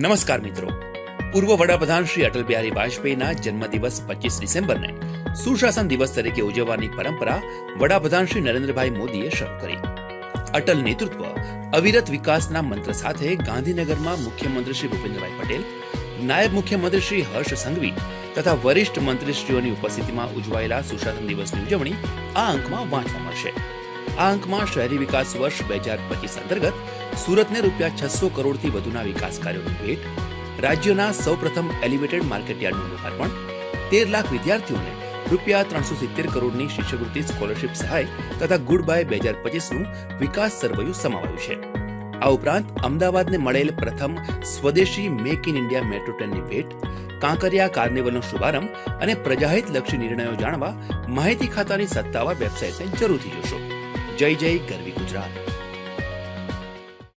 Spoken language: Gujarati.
નમસ્કાર મિત્રો, પૂર્વ વડાપ્રધાન શ્રી અટલ બિહારી વાજપેયીના જન્મદિવસ 25 ડિસેમ્બરને સુશાસન દિવસ તરીકે ઉજવવાની પરંપરા વડાપ્રધાન શ્રી નરેન્દ્રભાઈ મોદીએ શરૂ કરી. અટલ નેતૃત્વ, અવિરત વિકાસના મંત્ર સાથે ગાંધીનગરમાં મુખ્યમંત્રી શ્રી ભૂપેન્દ્રભાઈ પટેલ, નાયબ મુખ્યમંત્રી શ્રી હર્ષ સંઘવી તથા વરિષ્ઠ મંત્રીશ્રીઓની ઉપસ્થિતિમાં ઉજવાયેલા સુશાસન દિવસની ઉજવણી આ અંકમાં વાંચવા મળશે. આ અંકમાં શહેરી વિકાસ વર્ષ 2025 અંતર્ગત સુરતને ₹600 કરોડથી વધુના વિકાસ કાર્યોની ભેટ, રાજ્યના સૌપ્રથમ એલિવેટેડ માર્કેટયાર્ડનું લોકાર્પણ, 13 લાખ વિદ્યાર્થીઓને ₹370 કરોડની શિષ્યવૃત્તિ સ્કોલરશીપ સહાય તથા ગુડ બાય 2025નું વિકાસ સર્વૈયું સમાવાયું છે. આ ઉપરાંત અમદાવાદને મળેલ પ્રથમ સ્વદેશી મેક ઇન ઇન્ડિયા મેટ્રો ટ્રેનની ભેટ, કાંકરિયા કાર્નિવલનો શુભારંભ અને પ્રજાહિતલક્ષી નિર્ણયો જાણવા માહિતી ખાતાની સત્તાવાર વેબસાઇટને જરૂરથી જોશો. જય જય ગરવી ગુજરાત.